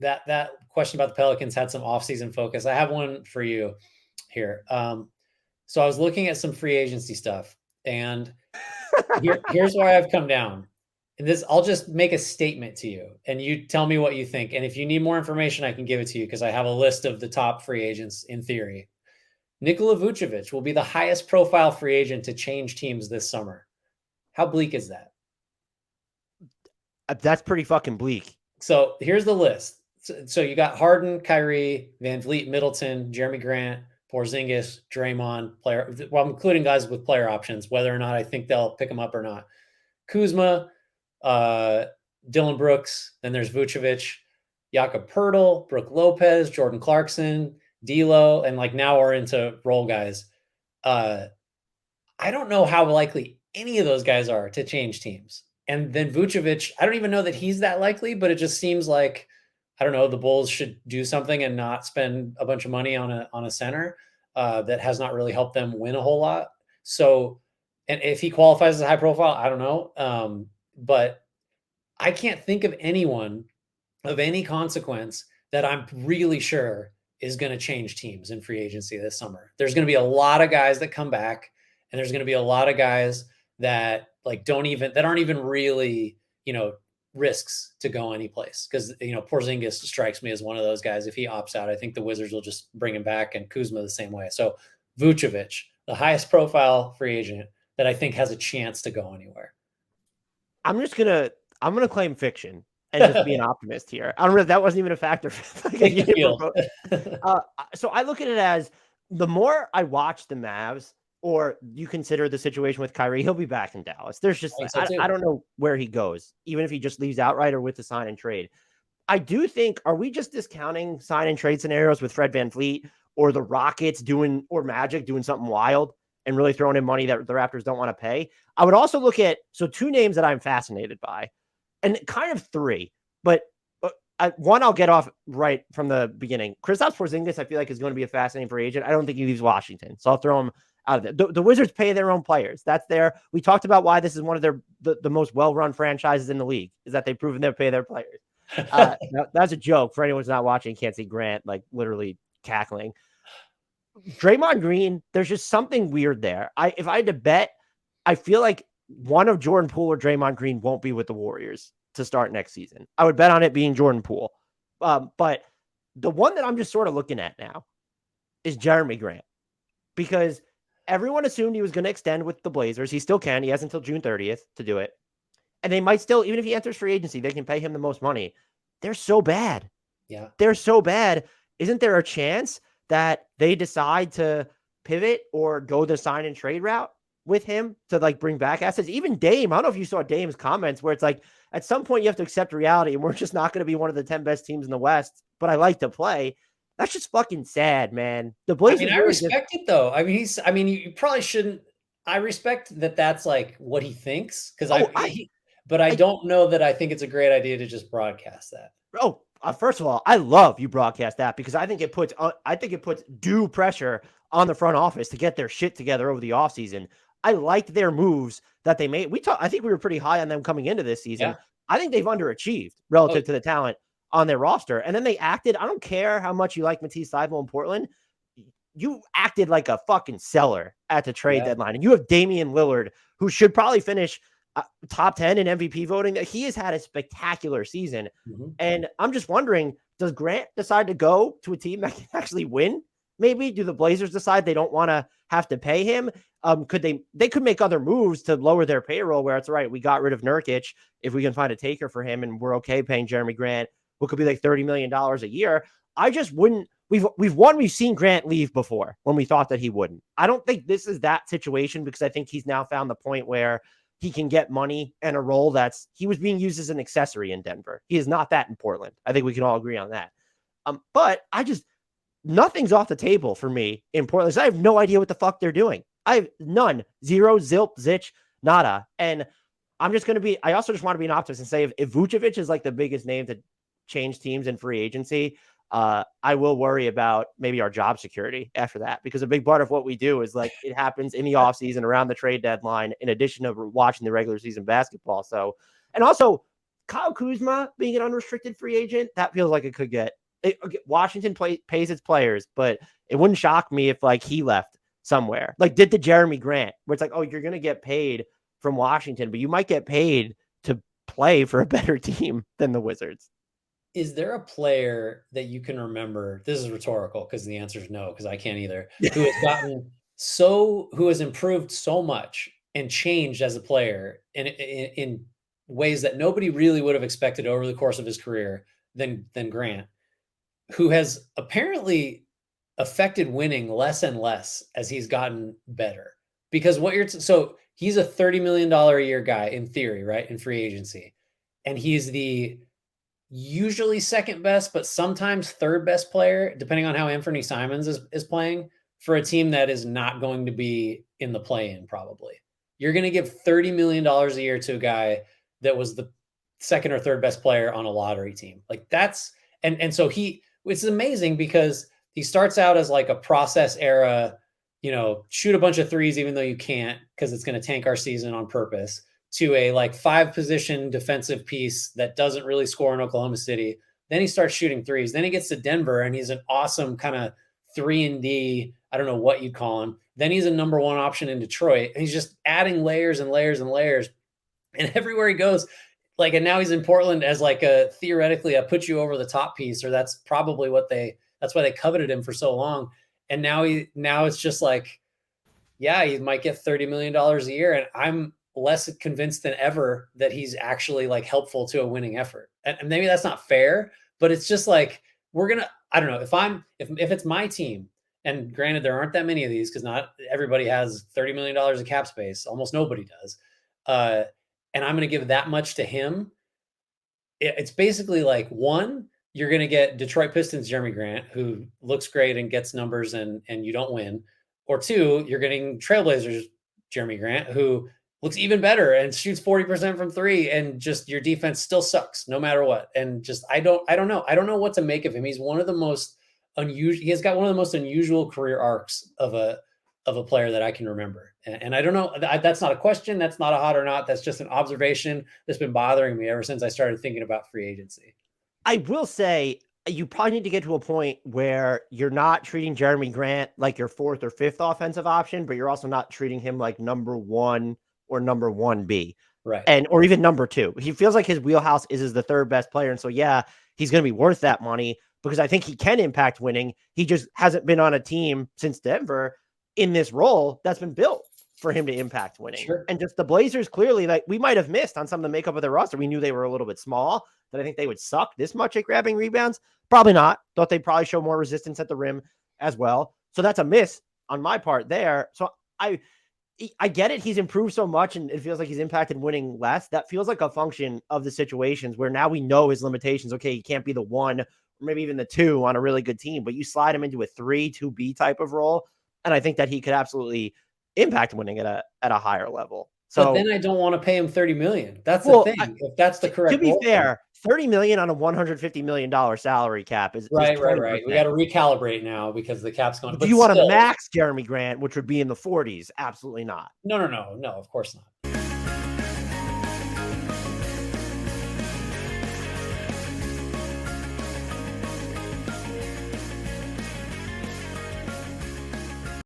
that question about the Pelicans had some offseason focus. I have one for you here. So I was looking at some free agency stuff, and here's where I've come down. And this, I'll just make a statement to you, and you tell me what you think. And if you need more information, I can give it to you because I have a list of the top free agents in theory. Nikola Vucevic will be the highest profile free agent to change teams this summer. How bleak is that? That's pretty fucking bleak. So here's the list. So you got Harden, Kyrie, Van Vliet, Middleton, Jeremy Grant, Porzingis, Draymond, player. Well, I'm including guys with player options, whether or not I think they'll pick them up or not. Kuzma, Dylan Brooks. Then there's Vucevic, Jakob Poeltl, Brooke Lopez, Jordan Clarkson, D'Lo, and like now we're into role guys. I don't know how likely any of those guys are to change teams. And then Vucevic, I don't even know that he's that likely, but it just seems like, I don't know, the Bulls should do something and not spend a bunch of money on a center that has not really helped them win a whole lot. So, and if he qualifies as a high profile, I don't know. But I can't think of anyone of any consequence that I'm really sure is going to change teams in free agency this summer. There's going to be a lot of guys that come back, and there's going to be a lot of guys that like aren't even really, risks to go anyplace. Because, Porzingis strikes me as one of those guys. If he opts out, I think the Wizards will just bring him back, and Kuzma the same way. So Vucevic, the highest profile free agent that I think has a chance to go anywhere. I'm going to claim fiction and just be an optimist here. I don't know if that wasn't even a factor. So I look at it as the more I watch the Mavs, or you consider the situation with Kyrie, he'll be back in Dallas. There's just, I don't know where he goes, even if he just leaves outright or with the sign and trade. I do think, are we just discounting sign and trade scenarios with Fred VanVleet or the Rockets or Magic doing something wild and really throwing in money that the Raptors don't want to pay? I would also look at, two names that I'm fascinated by, and kind of three, but one I'll get off right from the beginning. Kristaps Porzingis, I feel like, is going to be a fascinating free agent. I don't think he leaves Washington, so I'll throw him out of there. The Wizards pay their own players. That's we talked about why this is one of the most well-run franchises in the league, is that they've proven they pay their players. That's a joke for anyone who's not watching. Can't see Grant like literally cackling. Draymond Green, there's just something weird there. If I had to bet, I feel like one of Jordan Poole or Draymond Green won't be with the Warriors to start next season. I would bet on it being Jordan Poole. But the one that I'm just sort of looking at now is Jeremy Grant, because everyone assumed he was going to extend with the Blazers. He still can. He has until June 30th to do it. And they might still, even if he enters free agency, they can pay him the most money. They're so bad. Yeah. They're so bad. Isn't there a chance that they decide to pivot or go the sign and trade route with him to like bring back assets? Even Dame, I don't know if you saw Dame's comments where it's like, at some point you have to accept reality, and we're just not going to be one of the 10 best teams in the West, but I like to play. That's just fucking sad, man. The Blazers. I respect it though. You probably shouldn't. I respect that that's like what he thinks, because I don't know that I think it's a great idea to just broadcast that. First of all, I love you broadcast that, because I think it puts due pressure on the front office to get their shit together over the offseason. I liked their moves that they made. I think we were pretty high on them coming into this season. Yeah. I think they've underachieved relative to the talent on their roster. And then they acted, I don't care how much you like Matisse Thybulle in Portland, you acted like a fucking seller at the trade deadline. And you have Damian Lillard, who should probably finish top 10 in MVP voting. He has had a spectacular season. Mm-hmm. And I'm just wondering, does Grant decide to go to a team that can actually win? Maybe do the Blazers decide they don't want to have to pay him? Could they could make other moves to lower their payroll where it's right. We got rid of Nurkic. If we can find a taker for him, and we're okay paying Jeremy Grant what could be like $30 million a year. I just wouldn't. We've seen Grant leave before when we thought that he wouldn't. I don't think this is that situation, because I think he's now found the point where he can get money and a role he was being used as an accessory in Denver. He is not that in Portland. I think we can all agree on that. But nothing's off the table for me in Portland. I have no idea what the fuck they're doing. I have none, zero, zilp, zitch, nada. And I'm just going to I also just want to be an optimist and say if Vucevic is like the biggest name to change teams in free agency, I will worry about maybe our job security after that, because a big part of what we do is like it happens in the offseason around the trade deadline, in addition to watching the regular season basketball. So, and also Kyle Kuzma being an unrestricted free agent, that feels like it could get Washington pays its players, but it wouldn't shock me if like he left somewhere. Like did the Jeremy Grant, where it's like, oh, you're gonna get paid from Washington, but you might get paid to play for a better team than the Wizards. Is there a player that you can remember? This is rhetorical because the answer is no, because I can't either. Who has improved so much and changed as a player in ways that nobody really would have expected over the course of his career than Grant, who has apparently affected winning less and less as he's gotten better. Because so he's a $30 million a year guy in theory, right? In free agency. And he's the usually second best, but sometimes third best player, depending on how Anthony Simons is playing for a team that is not going to be in the play-in probably. You're going to give $30 million a year to a guy that was the second or third best player on a lottery team. Like that's, and so it's amazing because he starts out as like a process era, shoot a bunch of threes, even though you can't, because it's going to tank our season on purpose, to a like 5-position defensive piece that doesn't really score in Oklahoma City. Then he starts shooting threes. Then he gets to Denver and he's an awesome kind of 3-and-D. I don't know what you'd call him. Then he's a number one option in Detroit. And he's just adding layers and layers and layers. And everywhere he goes, like, and now he's in Portland as like theoretically a put you over the top piece, or that's probably that's why they coveted him for so long. And now it's just like, yeah, he might get $30 million a year. And I'm less convinced than ever that he's actually like helpful to a winning effort. And maybe that's not fair, but it's just like, I don't know, if it's my team, and granted, there aren't that many of these because not everybody has $30 million of cap space. Almost nobody does. And I'm going to give that much to him. It's basically like, one, you're going to get Detroit Pistons Jeremy Grant, who looks great and gets numbers and you don't win. Or two, you're getting Trailblazers Jeremy Grant, who looks even better and shoots 40% from three, and just your defense still sucks no matter what. And just I don't know. I don't know what to make of him. He's one of the most unusual. He has got one of the most unusual career arcs of a player that I can remember. And I don't know. That's not a question. That's not a hot or not. That's just an observation that's been bothering me ever since I started thinking about free agency. I will say you probably need to get to a point where you're not treating Jeremy Grant like your fourth or fifth offensive option, but you're also not treating him like number one or number 1B. Right. Or even number 2. He feels like his wheelhouse is the third best player. And so, yeah, he's going to be worth that money because I think he can impact winning. He just hasn't been on a team since Denver in this role that's been built for him to impact winning. Sure. And just the Blazers clearly, like we might have missed on some of the makeup of their roster. We knew they were a little bit small, that I think they would suck this much at grabbing rebounds. Probably not. Thought they'd probably show more resistance at the rim as well. So that's a miss on my part there. So I get it. He's improved so much and it feels like he's impacted winning less. That feels like a function of the situations where now we know his limitations. Okay, he can't be the 1 or maybe even the 2 on a really good team, but you slide him into a 3, 2B type of role. And I think that he could absolutely impact winning at a higher level. So but then I don't want to pay him $30 million. That's the thing. If that's the correct, to be fair, $30 million on a $150 million salary cap is right. We got to recalibrate now because the cap's going. Do you want to max Jeremy Grant, which would be in the 40s? Absolutely not. No. Of course not.